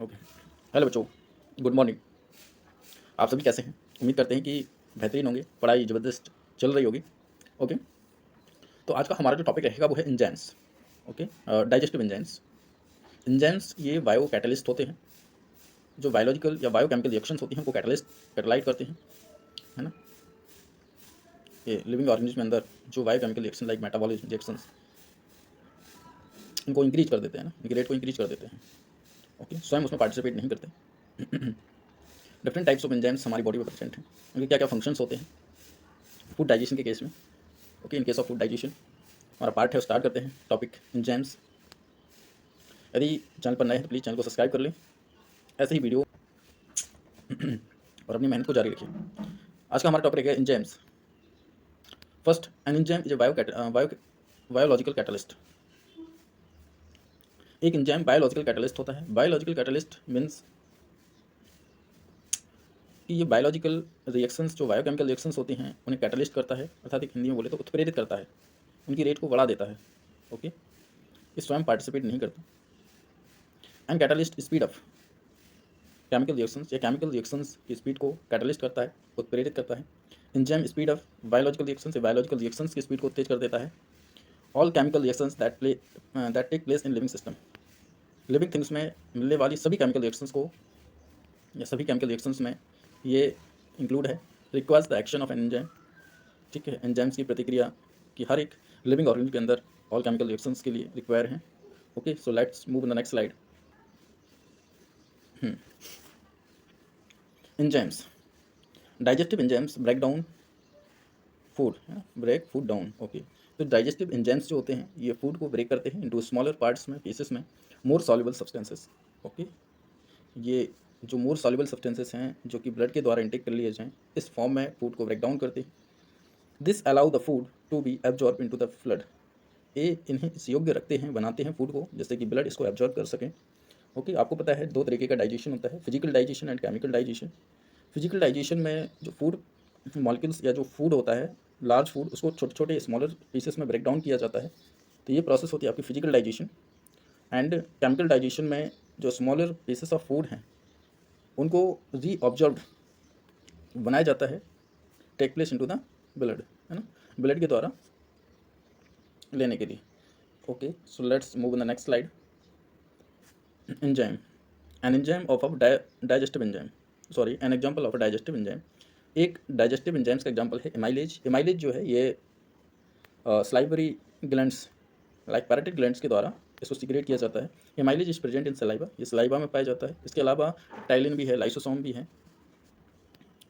Okay. Hello बच्चों, good morning. आप सभी कैसे हैं? उम्मीद करते हैं कि बेहतरीन होंगे, पढ़ाई ज़बरदस्त चल रही होगी। ओके, तो आज का हमारा जो टॉपिक रहेगा वो है enzymes. Okay, digestive enzymes. Enzymes ये बायो कैटलिस्ट होते हैं, जो बायोलॉजिकल या बायोकेमिकल रिएक्शंस होती हैं उनको कैटलाइट करते हैं, है ना। ये लिविंग ऑर्गेनिज्म के अंदर जो biochemical reaction like metabolism reactions इनको इंक्रीज कर देते हैं ना, इनकी रेट को इंक्रीज कर देते हैं। ओके, स्वयं उसमें पार्टिसिपेट नहीं करते। डिफरेंट टाइप्स ऑफ एंजाइम्स हमारी बॉडी में प्रेजेंट हैं, उनके क्या क्या फंक्शंस होते हैं फूड डाइजेशन के केस में। Okay, in case of food digestion हमारा पार्ट है, स्टार्ट करते हैं टॉपिक एंजाइम्स। यदि चैनल पर नए हैं तो प्लीज़ चैनल को सब्सक्राइब कर लें, ऐसे ही वीडियो और अपनी मेहनत को जारी रखिए। आज का हमारा टॉपिक है enzymes. First, an enzyme is a biological catalyst. एक एंजाइम बायोलॉजिकल कैटलिस्ट होता है। बायोलॉजिकल कैटलिस्ट मीन्स कि ये बायोलॉजिकल रिएक्शंस जो बायोकेमिकल रिएक्शंस होती हैं उन्हें कैटलिस्ट करता है, अर्थात एक हिंदी में बोले तो उत्प्रेरित करता है, उनकी रेट को बढ़ा देता है। ओके, ये स्वयं पार्टिसिपेट नहीं करता। And catalyst speed up chemical reactions या केमिकल रिएक्शंस की स्पीड को कैटलिस्ट करता है, उत्प्रेरित करता है। Enzyme speed up biological reactions या बायोलॉजिकल रिएक्शंस की स्पीड को तेज कर देता है। All chemical reactions that take place in living system. Living things में मिलने वाली सभी केमिकल रिएक्शंस को या सभी केमिकल रिएक्शंस में ये इंक्लूड है। Requires the action of an enzyme. ठीक है, एंजाइम्स की प्रतिक्रिया की हर एक लिविंग ऑर्गेनिज्म के अंदर ऑल केमिकल रिएक्शंस के लिए रिक्वायर हैं। Okay, so let's move in the next slide. Enzymes, digestive enzymes break food down. Okay, तो डाइजेस्टिव एंजाइम्स जो होते हैं ये फूड को ब्रेक करते हैं इनटू स्मॉलर पार्ट्स में, पीसेस में, मोर सॉल्युबल सब्सटेंसेस। ओके, ये जो मोर सॉल्युबल सब्सटेंसेस हैं जो कि ब्लड के द्वारा इंटेक कर लिए जाएँ, इस फॉर्म में फूड को ब्रेक डाउन करते हैं। This allow the food to be absorb into the blood. ये इन्हें इस योग्य रखते हैं, बनाते हैं फूड को, जैसे कि ब्लड इसको एब्जॉर्ब कर सकें। ओके, आपको पता है दो तरीके का डाइजेशन होता है, physical digestion and chemical digestion. Physical digestion में जो फूड मॉलिक्यूल्स या जो फूड होता है, लार्ज फूड, उसको छोटे छोटे स्मॉलर पीसेस में ब्रेक डाउन किया जाता है, तो ये प्रोसेस होती है आपकी physical digestion. And chemical digestion में जो स्मॉलर पीसेस ऑफ फूड हैं उनको रीऑब्जॉर्ब बनाया जाता है, take place into the blood, है ना, ब्लड के द्वारा लेने के लिए। Okay, so let's move in the next slide. Enzyme, an enzyme of a digestive enzyme, sorry, an example of a digestive enzyme. एक डाइजेस्टिव एंजाइम्स का एग्जांपल है एमाइलेज। एमाइलेज जो है ये salivary glands like parotid glands के द्वारा इसको secrete किया जाता है। Amylase is present in saliva, ये सलाइवा में पाया जाता है। इसके अलावा टाइलिन भी है, लाइसोसोम भी है।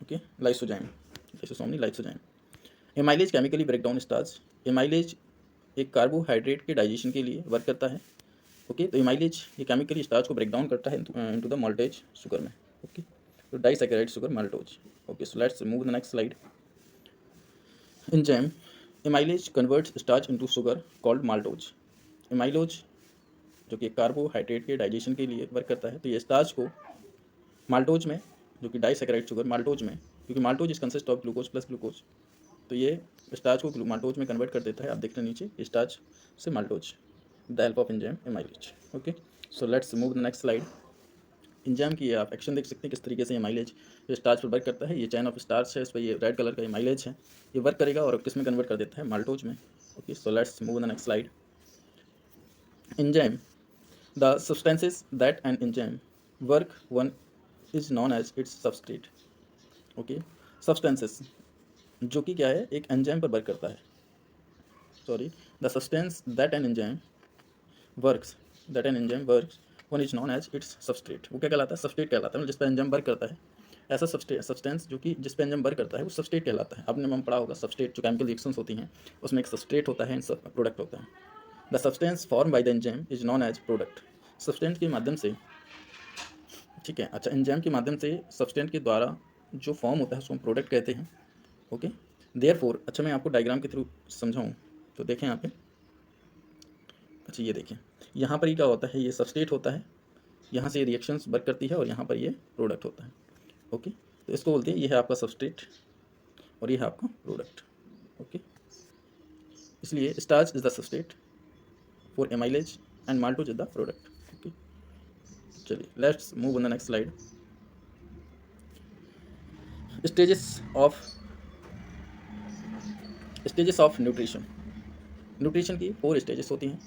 ओके, लाइसोजाइम, लाइसोसोम नहीं, lysozyme. Amylase chemically break down starch. Amylase एक कार्बोहाइड्रेट के डाइजेशन के लिए वर्क करता है। ओके, तो एमाइलेज ये केमिकली स्टार्च को ब्रेक डाउन करता है इनटू द माल्टेज शुगर में। ओके, तो disaccharide sugar maltose. Okay, so let's move the next slide. Enzyme amylase converts starch into sugar called maltose. Amylose जो कि कार्बोहाइड्रेट के डाइजेशन के लिए वर्क करता है, तो ये स्टार्च को माल्टोज में, जो कि डाइसैकेराइड शुगर माल्टोज में, क्योंकि maltose is consist of glucose plus glucose, तो ये स्टार्च को माल्टोज में कन्वर्ट कर देता है। आप देख रहे हैं नीचे, स्टार्च से maltose, the help of enzyme amylase. Okay, so let's move the next slide. Enzyme की आप एक्शन देख सकते हैं किस तरीके से ये माइलेज जो स्टार्च पर वर्क करता है। ये चैन ऑफ स्टार्च है, इस पर ये रेड कलर का ये माइलेज है, ये वर्क करेगा और किस में कन्वर्ट कर देता है, माल्टोज में। Okay, so let's move the next slide. Enzyme, the substances that an enzyme work on is known as its substrate. Okay, substances जो कि क्या है, एक एंजाइम पर वर्क करता है, sorry, the substance that an enzyme works, that an enzyme works on is known as its substrate. वो क्या कहलाता है, सबस्ट्रेट कहलाता है, मतलब जिस पर एंजाइम वर्क करता है। ऐसा सब्सटेंस जो कि जिस पर एंजाइम वर्क करता है वो सबस्ट्रेट कहलाता है। आपने हम पढ़ा होगा सबस्ट्रेट, जो केमिकल रिएक्शंस होती हैं उसमें एक सबस्ट्रेट होता है, प्रोडक्ट होता है। The substance form by the enzyme is known as product. Substance के माध्यम से, ठीक है, अच्छा, एंजाइम के माध्यम से सब्सटेंस के द्वारा जो फॉर्म होता है उसको हम प्रोडक्ट कहते हैं। ओके, देयरफॉर, अच्छा मैं आपको डायग्राम के थ्रू समझाऊँ तो देखें यहाँ पे, अच्छा ये देखें, यहाँ पर ही क्या होता है, ये सबस्ट्रेट होता है, यहाँ से रिएक्शंस वर्क करती है और यहाँ पर ये प्रोडक्ट होता है। ओके, तो इसको बोलते हैं, ये है आपका सबस्ट्रेट और ये है आपका प्रोडक्ट। ओके, इसलिए starch is the substrate for amylase and maltose is the product. Okay, चलिए let's move on the next slide. Stages of nutrition. Nutrition की 4 स्टेजेस होती हैं,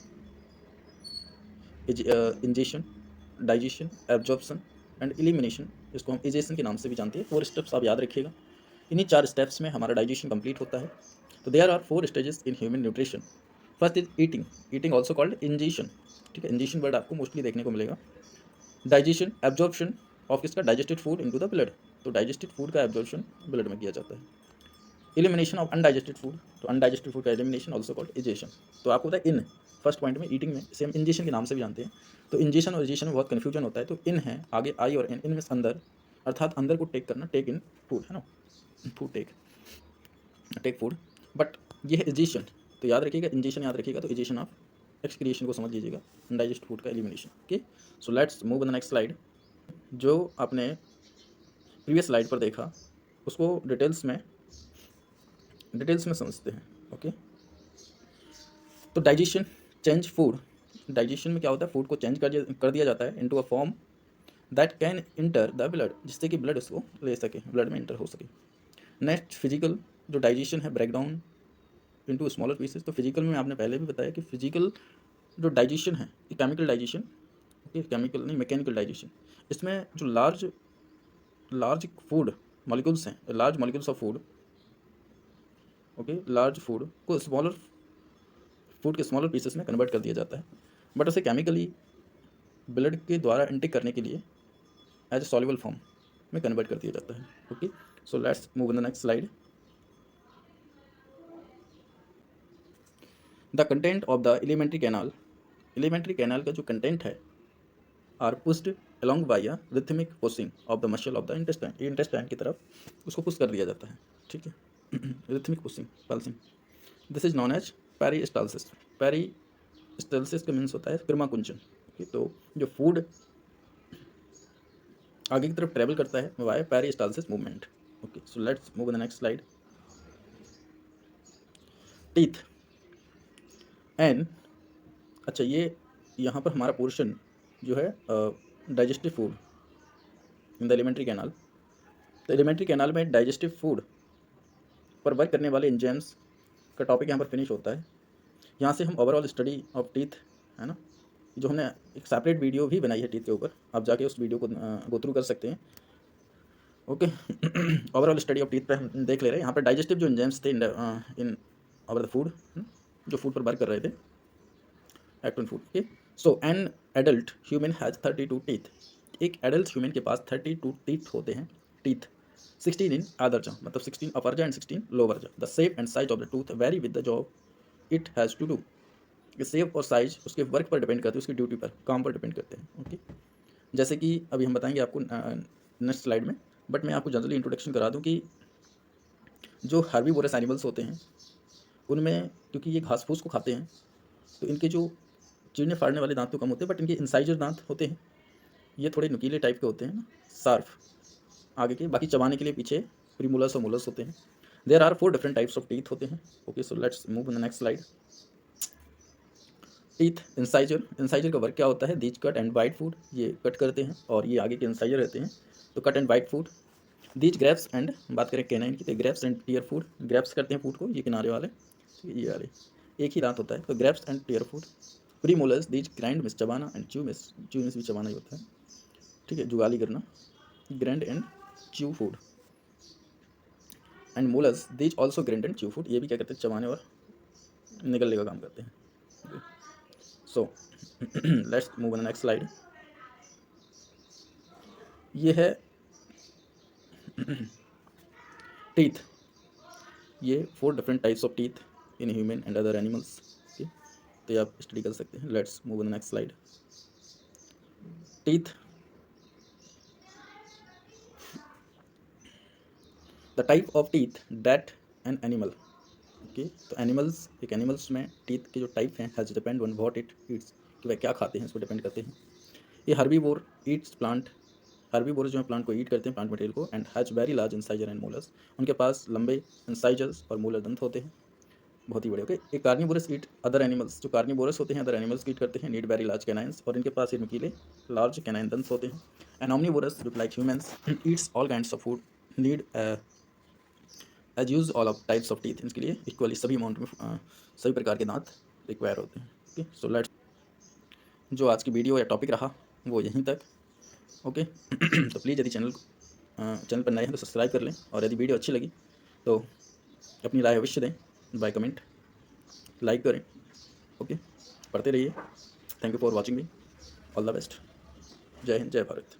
ingestion, digestion, absorption and elimination. इसको हम इजेशन के नाम से भी जानते हैं। 4 स्टेप्स आप याद रखिएगा। इन्हीं 4 स्टेप्स में हमारा डाइजेशन कंप्लीट होता है। तो there are 4 stages in human nutrition. First is eating, eating also called ingestion. ठीक है, इंजेशन वर्ड आपको मोस्टली देखने को मिलेगा। डाइजेशन, एब्जॉर्प्शन ऑफ किसका, digested food into the blood. तो डाइजेस्टेड फूड का एब्जॉर्प्शन ब्लड में किया जाता है। एलिमिनेशन ऑफ अनडाइजेस्टेड फूड, तो अनडाइजेस्टेड फूड का एलिमिनेशन ऑल्सो कॉल्ड इजेशन। तो आपको होता है इन, फर्स्ट पॉइंट में ईटिंग में, सेम इंजेशन के नाम से भी जानते हैं। तो इंजेशन और इजेशन में बहुत कन्फ्यूजन होता है। तो इन है आगे आई और इन में अंदर, अर्थात अंदर को टेक करना, टेक इन फूड है ना, फूड टेक फूड। बट ये है इजेशन, तो याद रखिएगा इंजेशन याद रखिएगा। तो इजेशन ऑफ एक्सक्रिएशन को समझ लीजिएगा, अनडाइजेस्ट फूड का elimination. Okay, so let's move on the next slide. जो आपने प्रीवियस स्लाइड पर देखा उसको डिटेल्स में समझते हैं। ओके, तो डाइजेशन चेंज फूड। डाइजेशन में क्या होता है, फूड को चेंज कर दिया जाता है into a form that can enter the blood, जिससे कि ब्लड उसको ले सके, ब्लड में इंटर हो सके। नेक्स्ट फिजिकल, जो डाइजेशन है break down into smaller pieces. तो फिजिकल में आपने पहले भी बताया कि फिजिकल जो डाइजेशन है ये केमिकल डाइजेशन, ओके, केमिकल नहीं मैकेनिकल डाइजेशन। इसमें जो लार्ज फूड मॉलिक्यूल्स हैं, large molecules of food, okay, large food को फूड के स्मॉलर पीसेस में कन्वर्ट कर दिया जाता है। बट उसे केमिकली ब्लड के द्वारा इंटेक करने के लिए एज ए सॉल्युबल फॉर्म में कन्वर्ट कर दिया जाता है। Okay, so let's move on the next slide. The content of the alimentary canal. Alimentary canal का जो कंटेंट है are pushed along by a rhythmic pushing of the muscle of the intestine. ये intestine की तरफ उसको push कर दिया जाता है। ठीक है, rhythmic pushing, pulsing. This is known as peristalsis. Peristalsis का मीन्स होता है क्रमाकुंचन। ओके, तो जो फूड आगे की तरफ ट्रेवल करता है via peristalsis movement. Okay, so let's move on the next slide. Teeth and, अच्छा ये यहाँ पर हमारा पोर्शन जो है digestive food in the alimentary canal. तो एलिमेंट्री कैनाल में डाइजेस्टिव फूड पर वर्क करने वाले एंजाइम्स का टॉपिक यहाँ पर फिनिश होता है। यहाँ से हम ओवरऑल स्टडी ऑफ टीथ, है ना, जो हमने एक सेपरेट वीडियो भी बनाई है टीथ के ऊपर, आप जाके उस वीडियो को गो थ्रू कर सकते हैं। Okay, overall study of teeth पे हम देख ले रहे हैं। यहाँ पर डाइजेस्टिव जो एंजाइम्स थे इन ओवर द फूड, जो फूड पर वर्क कर रहे थे, act on food. Okay, so an adult human has 32 teeth. एक एडल्ट ह्यूमन के पास 32 टीथ होते हैं, टीथ। 16 इन आदरजा, मतलब 16 upper jaw and 16 lower jaw. The shape and size of the tooth vary with the job it has to do. ये shape और size उसके work पर डिपेंड करते हैं, उसकी ड्यूटी पर, काम पर डिपेंड करते हैं। ओके, जैसे कि अभी हम बताएंगे आपको नेक्स्ट स्लाइड में, बट मैं आपको जनरली इंट्रोडक्शन करा दूं कि जो हर्बीवोरस एनिमल्स होते हैं उनमें, क्योंकि ये घास फूस को खाते हैं, तो इनके जो चीरने फाड़ने वाले दांत तो कम होते हैं, बट इनके इंसाइजर दांत होते हैं, ये थोड़े नुकीले टाइप के होते हैं ना, शार्प आगे के, बाकी चबाने के लिए पीछे प्रीमोलस और मोलस होते हैं। There are 4 different types of teeth होते हैं। Okay, so let's move on the next slide. Teeth incisor का वर्क क्या होता है, these cut and bite food, ये कट करते हैं और ये आगे के इंसाइजर रहते हैं, तो cut and bite food. These grips and, बात करें कैनाइन की, तो grips and tear food, grips करते हैं फूड को, ये किनारे वाले, ये वाले, एक ही दांत होता है, तो grips and tear food. Premolars these grind mix, चबाना, एंड च्यू मिस भी चबाना ही होता है। ठीक है, जुगाली करना, grind and chew food. And molars these also grind and chew food, ये भी क्या करते हैं, चबाने और निगलने का काम करते हैं। सो let's move on the next slide. ये है टीथ, ये 4 different types of teeth in human and other animals. Okay, तो ये आप स्टडी कर सकते हैं। Let's move on the next slide. Teeth, the type of teeth that an animal. Okay, तो एनिमल्स, एक एनिमल्स में टीथ के जो टाइप हैं has depend on what it eats, कि वह क्या खाते हैं इस पर डिपेंड करते हैं। ये हर्बीवोर ईट्स प्लांट, हर्बीवोर जो है प्लांट को ईट करते हैं, प्लांट मटेरियल को, and has very large incisor and molars, उनके पास लंबे इंसाइजर्स और मोलर दंत होते हैं। बहुत ही बढ़िया। ओके, ए कार्निवोरस ईट अदर एनिमल्स, जो कार्निवोरस होते हैं अदर एनिमल्स को ईट करते हैं, नीड वेरी लार्ज कैनाइंस, और इनके पास ये नुकीले लार्ज कैनाइन दंत होते हैं। एन ओमनीवोरस जो like humans eats all kinds of food, need as use all of types of teeth, इसके लिए इक्वली सभी अमाउंट में सभी प्रकार के दांत रिक्वायर होते हैं। ओके, सो लेट्स, जो आज की वीडियो या टॉपिक रहा वो यहीं तक। ओके तो प्लीज़ यदि चैनल पर नए हैं तो सब्सक्राइब कर लें, और यदि वीडियो अच्छी लगी तो अपनी राय अवश्य दें, बाय कमेंट, लाइक करें। ओके, पढ़ते रहिए। Thank you for watching me. All the best. जय हिंद, जय भारत।